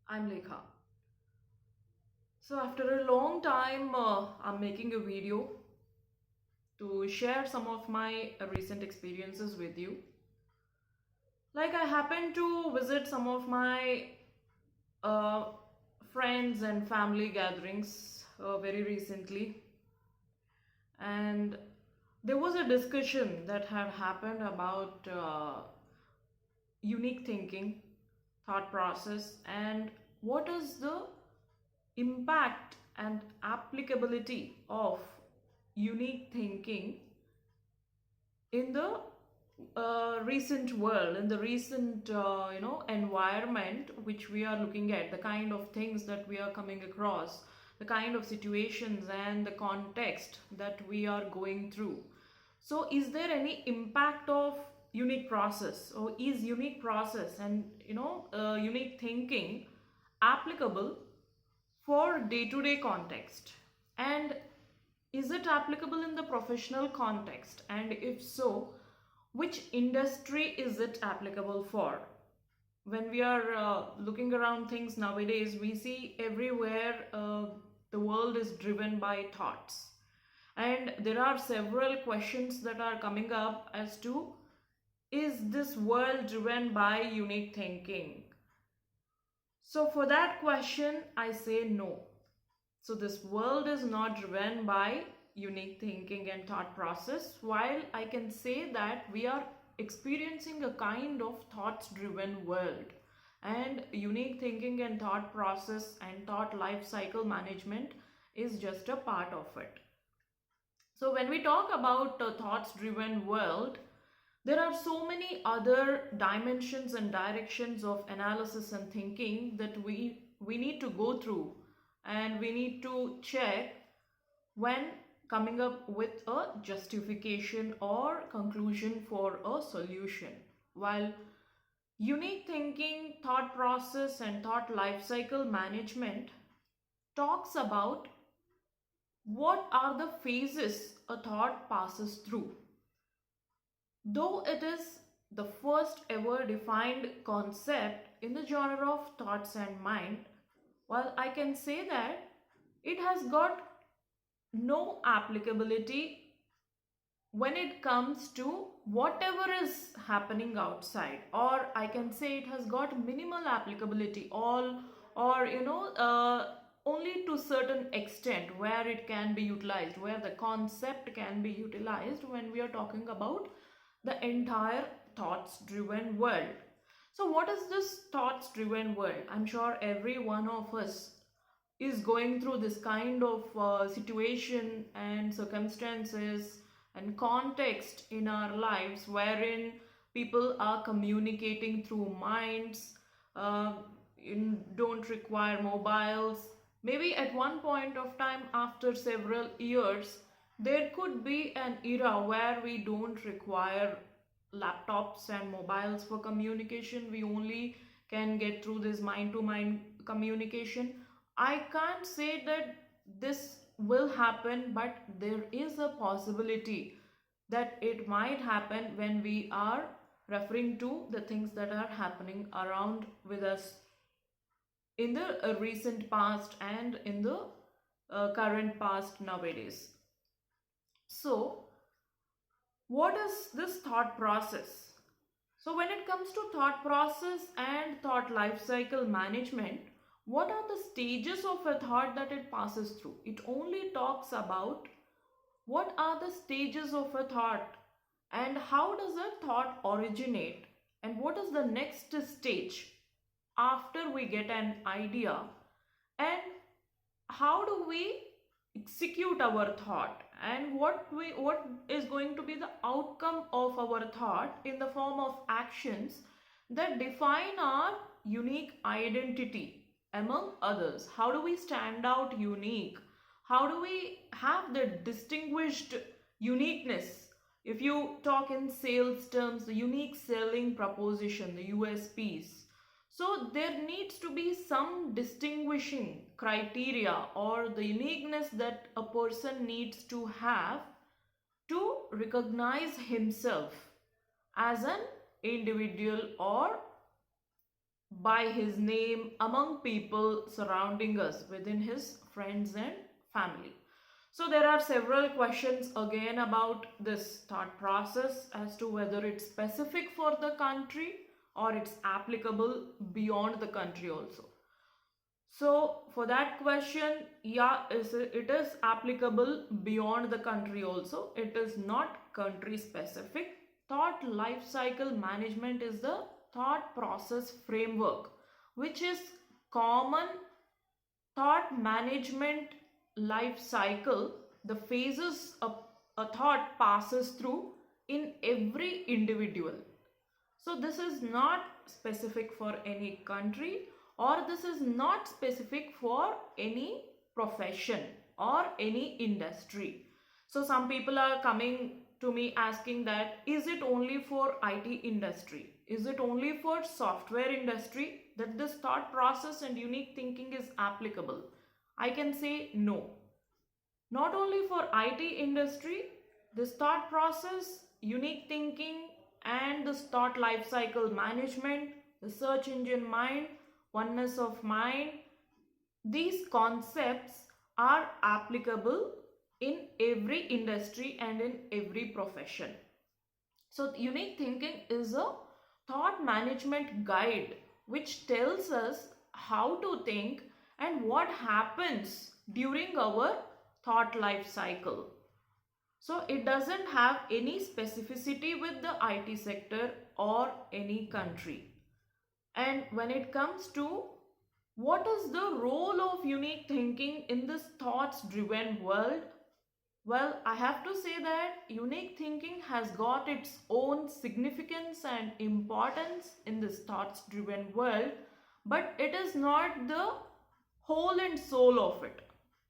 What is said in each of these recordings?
I'm Lekha. So after a long time, I'm making a video to share some of my recent experiences with you. Like I happened to visit some of my uh, friends and family gatherings very recently, and there was a discussion that had happened about unique thinking, thought process, and what is the impact and applicability of unique thinking in the recent world, in the recent environment which we are looking at, the kind of things that we are coming across, the kind of situations and the context that we are going through. So is there any impact of unique process, or is unique process and unique thinking applicable for day-to-day context, and is it applicable in the professional context, and if so, which industry is it applicable for? When we are looking around things nowadays, we see everywhere the world is driven by thoughts, and there are several questions that are coming up as to, is this world driven by unique thinking? So for that question I say no. So this world is not driven by unique thinking and thought process. While I can say that we are experiencing a kind of thoughts driven world, and unique thinking and thought process and thought life cycle management is just a part of it. So when we talk about a thoughts driven world, there are so many other dimensions and directions of analysis and thinking that we need to go through, and we need to check when coming up with a justification or conclusion for a solution. While unique thinking, thought process, and thought life cycle management talks about what are the phases a thought passes through. Though it is the first ever defined concept in the genre of thoughts and mind, while I can say that it has got no applicability when it comes to whatever is happening outside, or I can say it has got minimal applicability, all or only to certain extent where it can be utilized, where the concept can be utilized when we are talking about the entire thoughts driven world. So what is this thoughts driven world? I'm sure every one of us is going through this kind of situation and circumstances and context in our lives, wherein people are communicating through minds, uh, don't require mobiles. Maybe at one point of time, after several years, there could be an era where we don't require laptops and mobiles for communication. We only can get through this mind to mind communication. I can't say that this will happen, but there is a possibility that it might happen when we are referring to the things that are happening around with us in the recent past and in the current past nowadays. So, what is this thought process? So when it comes to thought process and thought life cycle management, what are the stages of a thought that it passes through? It only talks about what are the stages of a thought, and how does a thought originate, and what is the next stage after we get an idea, and how do we execute our thought, and what is going to be the outcome of our thought in the form of actions that define our unique identity among others. How do we stand out unique? How do we have the distinguished uniqueness? If you talk in sales terms, the unique selling proposition, the USPs. So there needs to be some distinguishing criteria or the uniqueness that a person needs to have to recognize himself as an individual or by his name among people surrounding us within his friends and family. So there are several questions again about this thought process as to whether it's specific for the country or it's applicable beyond the country also. So for that question, yeah, it is applicable beyond the country also. It is not country specific. Thought life cycle management is the thought process framework, which is common thought management life cycle, the phases a thought passes through in every individual. So this is not specific for any country, or this is not specific for any profession or any industry. So some people are coming to me asking that, is it only for IT industry? Is it only for software industry that this thought process and unique thinking is applicable? I can say no. Not only for IT industry, this thought process, unique thinking, and this thought life cycle management, the search engine mind, oneness of mind, these concepts are applicable in every industry and in every profession. So, unique thinking is a thought management guide which tells us how to think and what happens during our thought life cycle. So, it doesn't have any specificity with the IT sector or any country. And when it comes to what is the role of unique thinking in this thoughts driven world, well, I have to say that unique thinking has got its own significance and importance in this thoughts driven world, but it is not the whole and soul of it.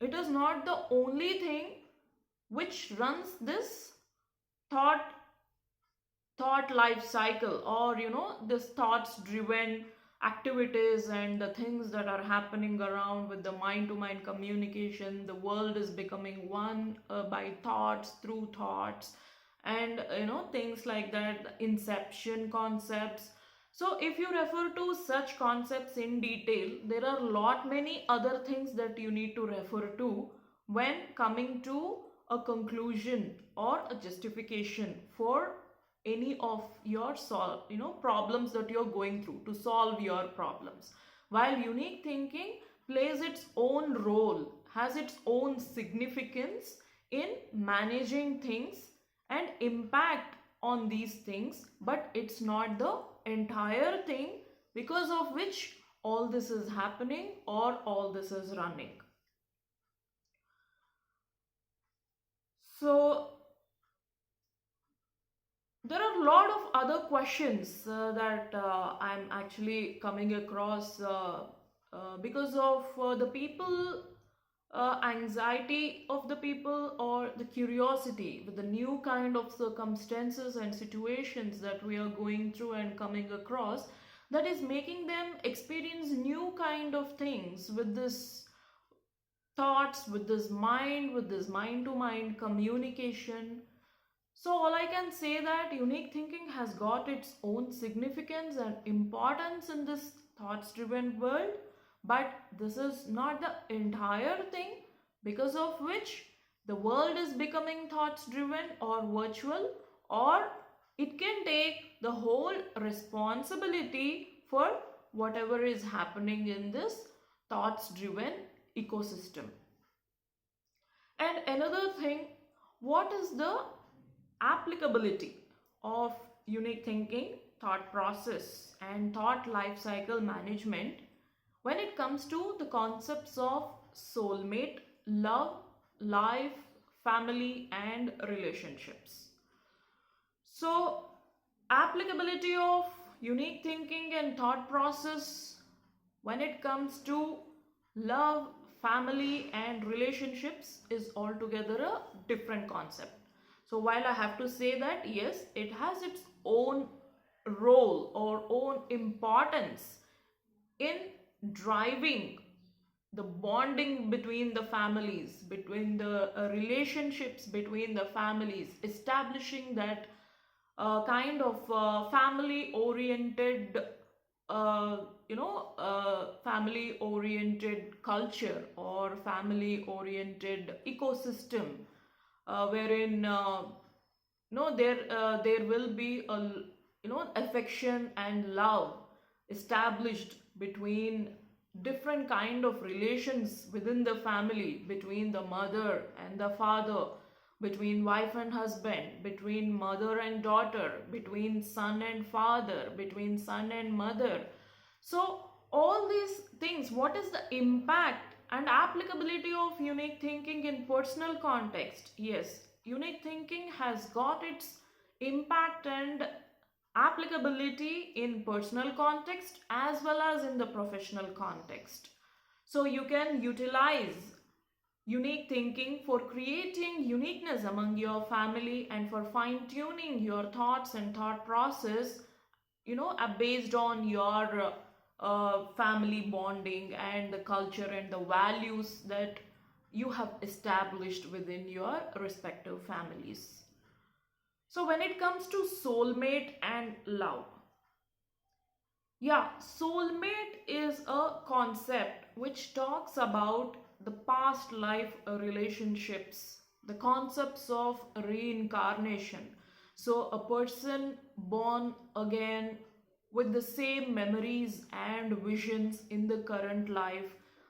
It is not the only thing which runs this thought thought life cycle, or this thoughts driven activities and the things that are happening around with the mind to mind communication. The world is becoming one by thoughts, through thoughts, and things like that, the inception concepts. So if you refer to such concepts in detail, there are lot many other things that you need to refer to when coming to a conclusion or a justification for any of your problems that you're going through, to solve your problems. While unique thinking plays its own role, has its own significance in managing things and impact on these things, but it's not the entire thing because of which all this is happening or all this is running. So there are a lot of other questions that I'm actually coming across because of the people, anxiety of the people, or the curiosity with the new kind of circumstances and situations that we are going through and coming across, that is making them experience new kind of things with this thoughts, with this mind to mind communication. So all I can say that unique thinking has got its own significance and importance in this thoughts driven world, but this is not the entire thing because of which the world is becoming thoughts driven or virtual, or it can take the whole responsibility for whatever is happening in this thoughts driven ecosystem. And another thing, what is the applicability of unique thinking, thought process, and thought life cycle management when it comes to the concepts of soulmate, love, life, family, and relationships? So, applicability of unique thinking and thought process when it comes to love, family, and relationships is altogether a different concept. So while I have to say that yes, it has its own role or own importance in driving the bonding between the families, between the relationships between the families, establishing that kind of family oriented family oriented culture or family oriented ecosystem, wherein there will be a affection and love established between different kind of relations within the family, between the mother and the father, between wife and husband, between mother and daughter, between son and father, between son and mother. So all these things, what is the impact and applicability of unique thinking in personal context? Yes, unique thinking has got its impact and applicability in personal context as well as in the professional context. So you can utilize unique thinking for creating uniqueness among your family and for fine tuning your thoughts and thought process, based on your family bonding and the culture and the values that you have established within your respective families. So when it comes to soulmate and love, yeah, soulmate is a concept which talks about the past life relationships, the concepts of reincarnation. So, a person born again with the same memories and visions in the current life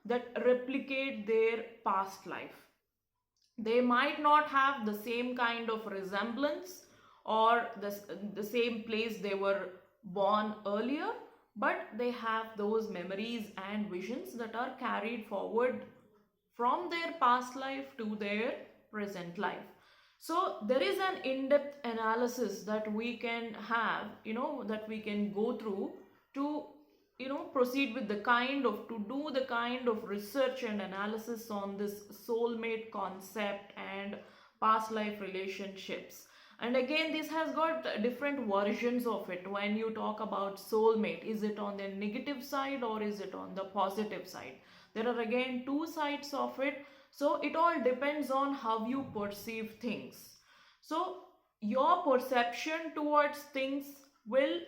that replicate their past life. They might not have the same kind of resemblance or the same place they were born earlier, but they have those memories and visions that are carried forward from their past life to their present life. So there is an in-depth analysis that we can have, that we can go through to proceed with the kind of to do the kind of research and analysis on this soulmate concept and past life relationships. And again, this has got different versions of it. When you talk about soulmate, is it on the negative side or is it on the positive side? There are again two sides of it, so it all depends on how you perceive things. So your perception towards things will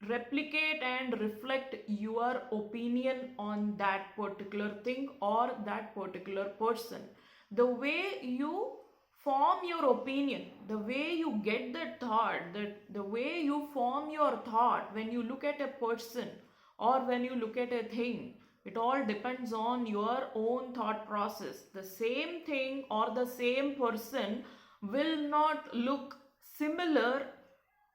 replicate and reflect your opinion on that particular thing or that particular person. The way you form your opinion, the way you get that thought, the way you form your thought when you look at a person or when you look at a thing, it all depends on your own thought process. The same thing or the same person will not look similar,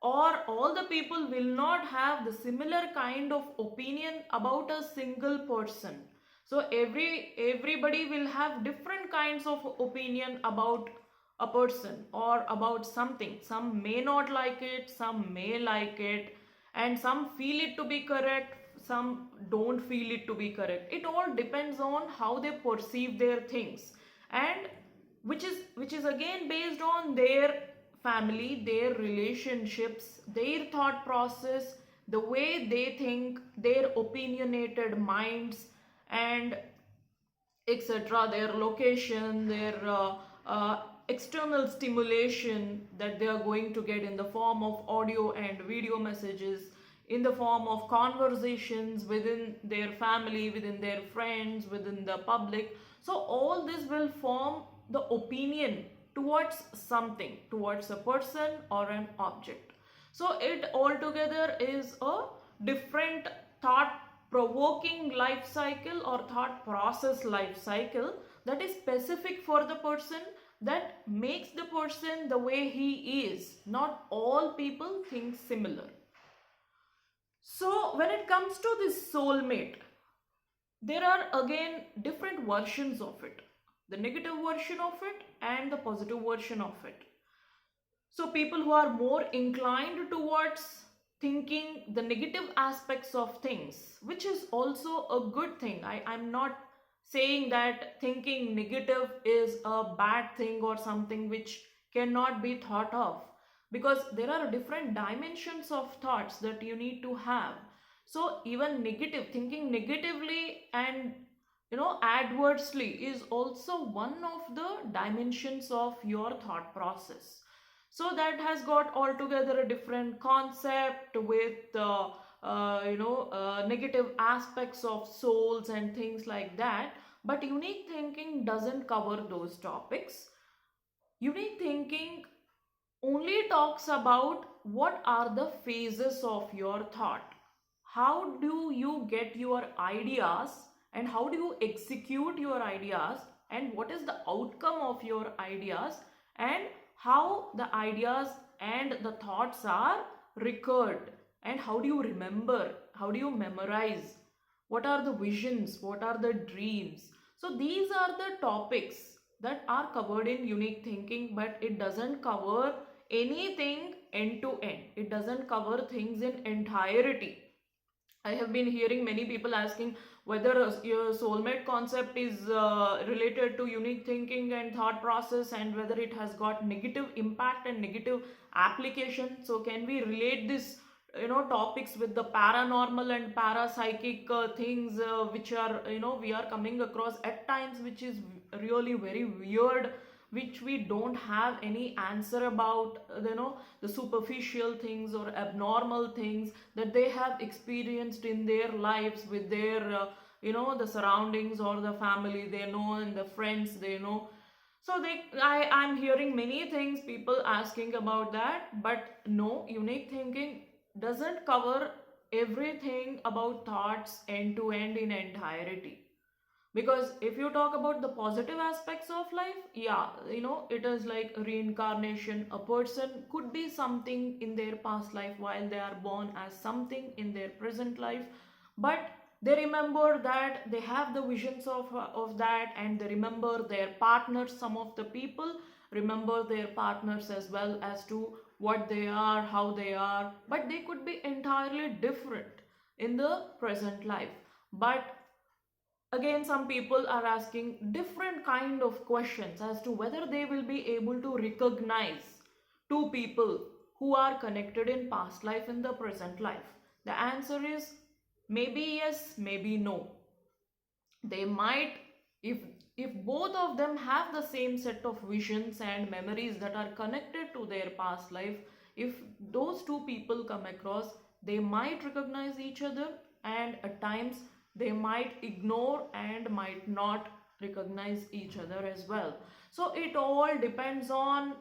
or all the people will not have the similar kind of opinion about a single person. So everybody will have different kinds of opinion about a person or about something. Some may not like it, some may like it, and some feel it to be correct, some don't feel it to be correct. It all depends on how they perceive their things, and which is again based on their family, their relationships, their thought process, the way they think, their opinionated minds, and etc., their location, their external stimulation that they are going to get in the form of audio and video messages, in the form of conversations within their family, within their friends, within the public. So all this will form the opinion towards something, towards a person or an object. So it altogether is a different thought provoking life cycle or thought process life cycle that is specific for the person, that makes the person the way he is. Not all people think similar. So when it comes to this soulmate, there are again different versions of it, the negative version of it and the positive version of it. So people who are more inclined towards thinking the negative aspects of things, which is also a good thing. I'm not saying that thinking negative is a bad thing or something which cannot be thought of, because there are different dimensions of thoughts that you need to have. So even negative thinking negatively and adversely is also one of the dimensions of your thought process. So that has got altogether a different concept with negative aspects of souls and things like that. But unique thinking doesn't cover those topics. Unique thinking only talks about what are the phases of your thought. How do you get your ideas, and how do you execute your ideas, and what is the outcome of your ideas, and how the ideas and the thoughts are recurred, and how do you remember, how do you memorize, what are the visions, what are the dreams. So these are the topics that are covered in unique thinking, but it doesn't cover anything end to end. It doesn't cover things in entirety. I have been hearing many people asking whether your soulmate concept is related to unique thinking and thought process, and whether it has got negative impact and negative application. So can we relate this topics with the paranormal and parapsychic things which are we are coming across at times, which is really very weird, which we don't have any answer about, the superficial things or abnormal things that they have experienced in their lives with their the surroundings or the family they know and the friends they know. So I'm hearing many things, people asking about that, but no, unique thinking doesn't cover everything about thoughts end to end in entirety. Because if you talk about the positive aspects of life, yeah, it is like reincarnation. A person could be something in their past life while they are born as something in their present life, but they remember that they have the visions of that, and they remember their partners. Some of the people remember their partners as well as to what they are, how they are, but they could be entirely different in the present life. But again, some people are asking different kind of questions as to whether they will be able to recognize two people who are connected in past life in the present life. The answer is maybe yes, maybe no. They might, if both of them have the same set of visions and memories that are connected to their past life, if those two people come across, they might recognize each other, and at times they might ignore and might not recognize each other as well. So it all depends on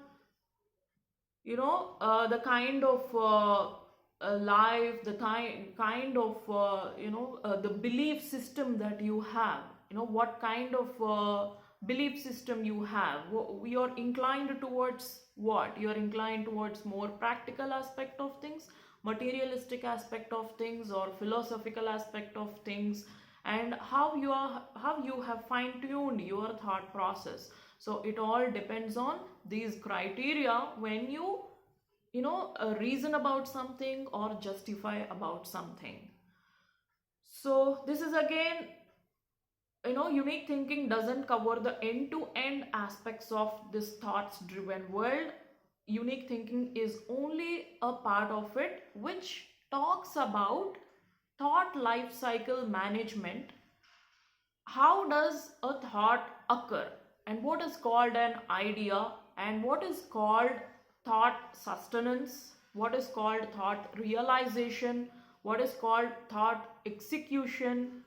the kind of life, the kind of the belief system that you have. What kind of belief system you have. You're inclined towards what? You're inclined towards more practical aspect of things, materialistic aspect of things, or philosophical aspect of things, and how you have fine tuned your thought process. So it all depends on these criteria when you reason about something or justify about something. So this is again, unique thinking doesn't cover the end to end aspects of this thoughts driven world. Unique thinking is only a part of it, which talks about thought life cycle management. How does a thought occur, and what is called an idea, and what is called thought sustenance, what is called thought realization, what is called thought execution,